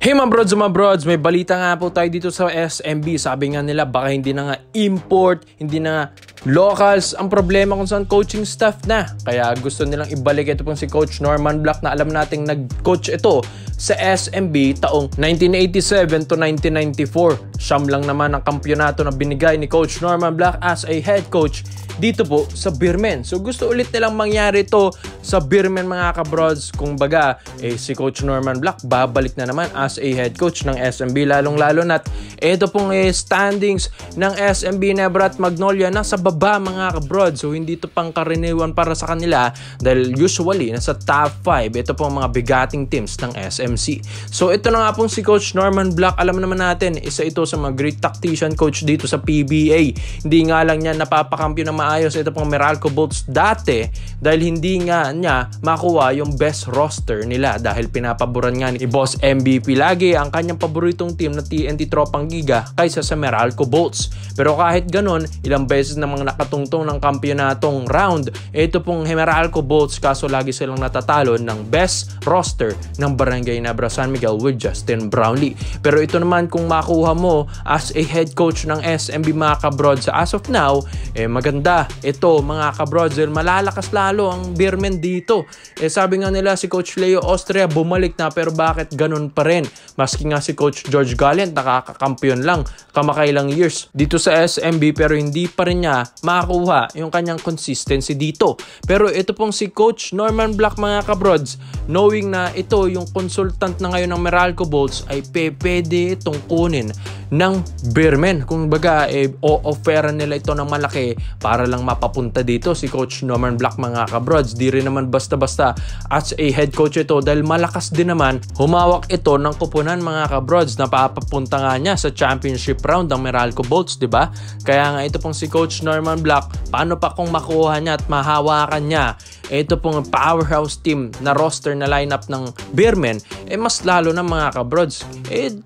Hey mga brods, may balita nga po tayo dito sa SMB. Sabi nga nila baka hindi na nga import, hindi na nga locals ang problema kung saan coaching staff na. Kaya gusto nilang ibalik ito pong si Coach Norman Black na alam nating nag-coach ito sa SMB taong 1987 to 1994. Siyam lang naman ang kampyonato na binigay ni Coach Norman Black as a head coach dito po sa Beermen. So gusto ulit nilang mangyari ito sa Beermen mga kabrods. Kung baga, si Coach Norman Black babalik na naman as a head coach ng SMB. Lalong-lalo na't ito pong standings ng SMB Nebra at Magnolia nasa baba mga kabrods. So hindi ito pang karaniwan para sa kanila dahil usually nasa top 5. Ito pong mga bigating teams ng SMC. So ito na nga pong si Coach Norman Black. Alam naman natin, isa ito sa mga great tactician coach dito sa PBA. Hindi nga lang niya napapakampyo ng maayos ito pong Meralco Bolts dati dahil hindi nga niya makuha yung best roster nila dahil pinapaboran nga ni Boss MVP lagi ang kanyang paboritong team na TNT Tropang Giga kaysa sa Meralco Bolts. Pero kahit ganon, ilang beses namang nakatungtong ng kampyonatong round ito pong Meralco Bolts kaso lagi silang natatalo ng best roster ng Barangay Nebra San Miguel with Justin Brownlee. Pero ito naman kung makuha mo as a head coach ng SMB mga kabrods as of now, maganda ito mga kabrods, malalakas lalo ang Beermen dito. Sabi nga nila si Coach Leo Austria bumalik na pero bakit ganun pa rin? Maski nga si Coach George Gallant nakakakampiyon lang kamakailang years dito sa SMB pero hindi pa rin niya makakuha yung kanyang consistency dito. Pero ito pong si Coach Norman Black mga kabrods, knowing na ito yung consultant na ngayon ng Meralco Bolts ay pwede itong kunin ng Beermen. Kung baga o-offeran nila ito ng malaki para lang mapapunta dito si Coach Norman Black mga kabrods. Di rin naman basta-basta as a head coach ito dahil malakas din naman humawak ito ng kupunan mga kabrods na papapunta nga niya sa championship round ng Meralco Bolts, di ba? Kaya nga ito pong si Coach Norman Black, paano pa kung makuha niya at mahawakan niya ito pong powerhouse team na roster na lineup ng Beermen, mas lalo na mga kabrods.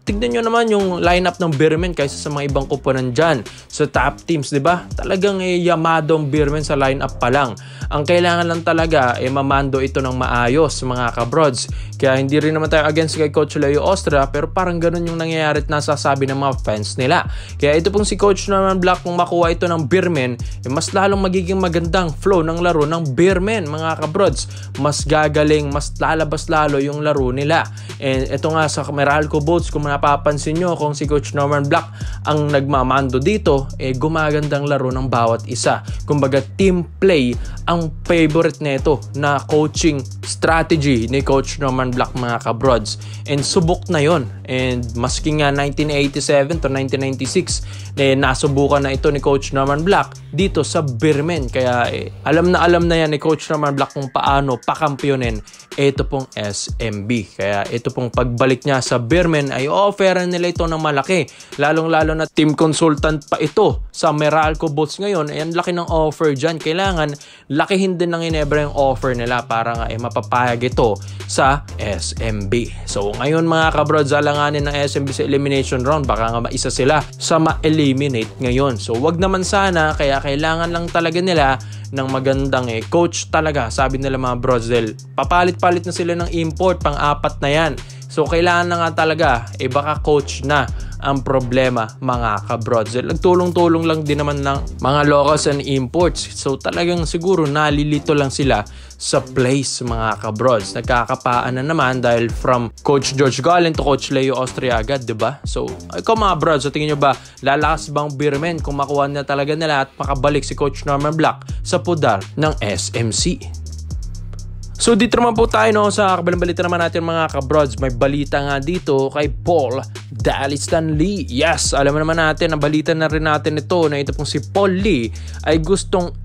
Tignan nyo naman yung lineup ng Beermen kaysa sa mga ibang kupunan dyan sa top teams, di ba? Talagang yamado ang Beermen sa lineup pa lang. Ang kailangan lang talaga mamando ito ng maayos mga kabrods. Kaya hindi rin naman tayo against kay Coach Leo Austria pero parang ganun yung nangyayari at nasasabi ng mga fans nila. Kaya ito pong si Coach Norman Black kung makuha ito ng Beermen, mas lalong magiging magandang flow ng laro ng Beermen mga kabrods. Mas gagaling, mas lalabas lalo yung laro nila. And ito nga sa Meralco Bolts, kung napapansin nyo kung si Coach Norman Black ang nagmamando dito, gumagandang laro ng bawat isa. Kumbaga team play ang favorite nito na coaching strategy ni Coach Norman Black mga kabrods. And subok na yon. And maski nga 1987 to 1996 nasubukan na ito ni Coach Norman Black dito sa Beermen. Kaya alam na yan ni Coach Norman Black kung paano pakampyonin ito pong SMB. Kaya ito pong pagbalik niya sa Beermen ay offeran nila ito ng malaki. Lalong-lalo na team consultant pa ito sa Meralco Bolts ngayon. Ayan, laki ng offer dyan. Kailangan lakihin din ng Ginebra yung offer nila para nga mapapayag ito sa SMB. So ngayon mga kabrods, alanganin ng SMB sa elimination round. Baka nga maisa sila sa ma-eliminate ngayon. So wag naman sana, kaya kailangan lang talaga nila ng magandang coach talaga. Sabi nila mga brods, papalit-palit na sila ng import, pang-apat na yan. So kailangan na nga talaga, baka coach na ang problema mga kabrods. Nagtulong-tulong lang din naman ng mga locals and imports. So talagang siguro nalilito lang sila sa place mga kabrods. Nagkakapaan na naman dahil from Coach George Gallant to Coach Leo Austria agad, diba? So ikaw mga brods, so tingin nyo ba lalakas bang Beermen kung makuha na talaga nila at makabalik si Coach Norman Black sa pudar ng SMC? So dito naman po tayo sa kabilang balita naman natin mga kabrods. May balita nga dito kay Paul Dalistan Lee. Yes, alam naman natin, nabalita na rin natin ito na ito pong si Paul Lee ay gustong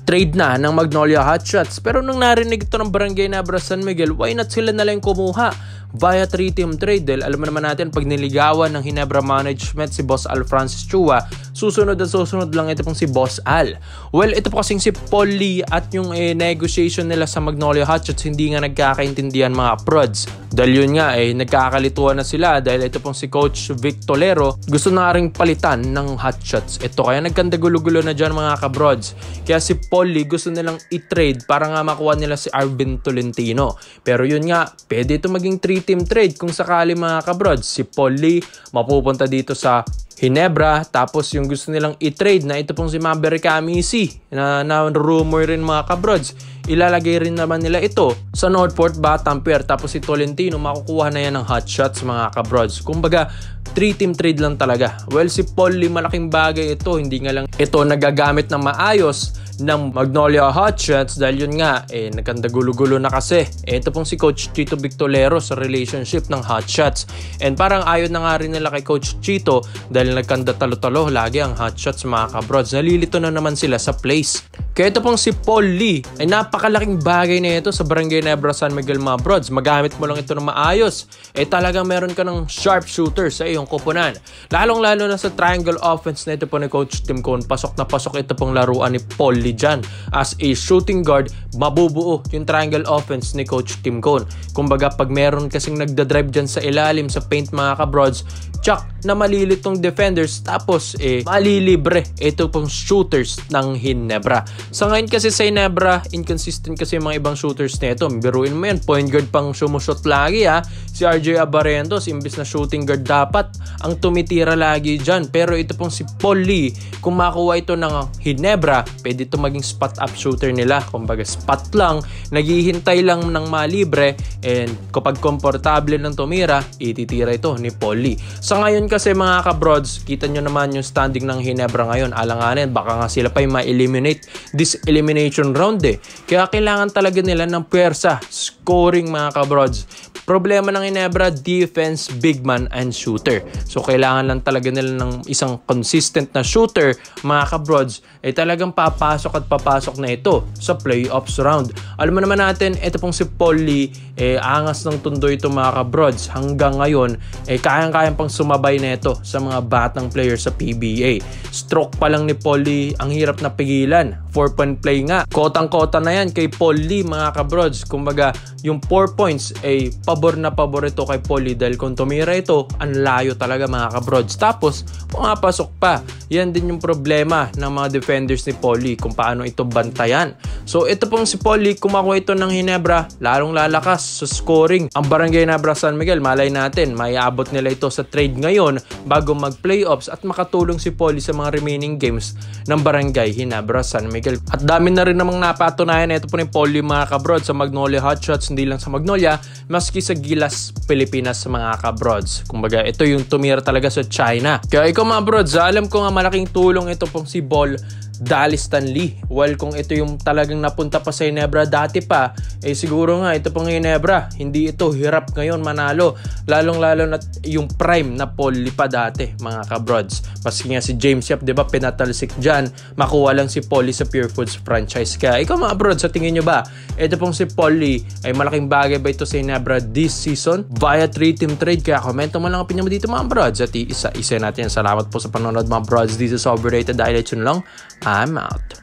trade na ng Magnolia Hotshots. Pero nung narinig ito ng Barangay Nebra San Miguel, why not sila na lang kumuha via 3-team trade? Dahil alam naman natin, pag niligawan ng Ginebra Management si Boss Al Francis Chua, susunod at susunod lang ito pong si Boss Al. Well, ito po kasing si Paul Lee at yung negotiation nila sa Magnolia Hotshots hindi nga nagkakaintindihan mga prods. Dahil yun nga nagkakalituan na sila dahil ito pong si Coach Vic Tolero gusto na ring palitan ng Hotshots. Ito kaya nagkandagulo-gulo na dyan mga kabrods. Kaya si Paul Lee gusto nilang i-trade para nga makuha nila si Arvin Tolentino. Pero yun nga, pwede ito maging 3 3-team trade kung sakali mga kabrods. Si Paul Lee mapupunta dito sa Ginebra, tapos yung gusto nilang i-trade na ito pong si Maverick Amisi na rumor rin mga kabrods, ilalagay rin naman nila ito sa Northport Batampier, tapos si Tolentino makukuha na yan ng hot shots mga kabrods. Kumbaga 3-team trade lang talaga. Well, si Paul Lee malaking bagay ito, hindi nga lang ito nagagamit ng maayos ng Magnolia Hotshots dahil yun nga nagkandagulo-gulo na kasi ito pong si Coach Chito Victolero sa relationship ng Hotshots, and parang ayaw na nga rin nila kay Coach Chito dahil nagkanda talo-talo lagi ang Hotshots mga kabrods. Nalilito na naman sila sa place. Kaya ito pong si Paul Lee ay napakalaking bagay na ito sa Barangay Nebra San Miguel mga brods. Magamit mo lang ito ng maayos, talagang meron ka ng sharp shooter sa iyong koponan. Lalong-lalo na sa triangle offense na ito po ni Coach Tim Cone. Pasok na pasok ito pong laruan ni Paul Lee dyan. As a shooting guard, mabubuo yung triangle offense ni Coach Tim Cone. Kumbaga pag meron kasing nagdadrive dyan sa ilalim sa paint mga kabrods, tsak na malilitong defenders, tapos malilibre ito pong shooters ng Ginebra. Sa ngayon kasi sa Ginebra, inconsistent kasi yung mga ibang shooters nito. Biruin mo yan, point guard pang sumushoot lagi si RJ Abarentos, imbis na shooting guard dapat ang tumitira lagi dyan. Pero ito pong si Paul Lee, kung makuha ito ng Ginebra, pwede ito maging spot up shooter nila. Kumbaga spot lang, naghihintay lang ng malibre, and kapag komportable ng tumira, ititira ito ni Paul Lee. Sa ngayon kasi mga kabrods, kita nyo naman yung standing ng Ginebra ngayon. Alanganin, baka nga sila pa yung ma-eliminate this elimination round Kaya kailangan talaga nila ng puwersa, scoring mga kabrods. Problema ng Ginebra, defense, big man, and shooter. So kailangan lang talaga nila ng isang consistent na shooter mga kabrods, talagang papasok at papasok na ito sa playoffs round. Alam mo naman natin, ito pong si Paul Lee, angas ng tundo ito mga kabrods. Hanggang ngayon, kayang-kayang pang sumabay na ito sa mga batang players sa PBA. Stroke pa lang ni Paul Lee, ang hirap na pigilan. 4-point play nga, kotang-kota na yan kay Paul Lee mga kabrods. Kumbaga, yung 4 points pabor na pabor ito kay Paul Lee dahil kung tumira ito, ang layo talaga mga kabrods. Tapos, pumapasok pa. Yan din yung problema ng mga defenders ni Paul Lee kung paano ito bantayan. So, ito pong si Paul Lee, kumakuha ito ng Ginebra, lalong lalakas sa scoring. Ang Barangay Nebra San Miguel, malay natin, maiabot nila ito sa trade ngayon bago mag-playoffs at makatulong si Paul Lee sa mga remaining games ng Barangay Nebra San Miguel. At dami na rin namang napatunayan ito po ni Paul Lee mga kabrods sa Magnolia Hotshots, hindi lang sa Magnolia, maski sa Gilas, Pilipinas mga kabrods. Kumbaga, ito yung tumira talaga sa China. Kaya ikaw mga brods, alam ko nga malaking tulong ito pong si Ball Dalistan Lee. Well, kung ito yung talagang napunta pa sa Ginebra dati pa, siguro nga ito pong Ginebra, hindi ito hirap ngayon manalo. Lalong-lalo na yung prime na Paul Lee pa dati, mga kabrods. Maski nga si James Yap, di ba, pinatalsik dyan, makuha lang si Paul Lee sa Pure Foods franchise. Kaya ikaw mga brods, sa tingin nyo ba, ito pong si Paul Lee ay malaking bagay ba ito sa Ginebra this season via 3-team trade? Kaya komento mo lang ang opinion mo dito mga brods. At isa natin. Salamat po sa panonood mga brods. This is Overrated. Dahil ito lang, I'm out.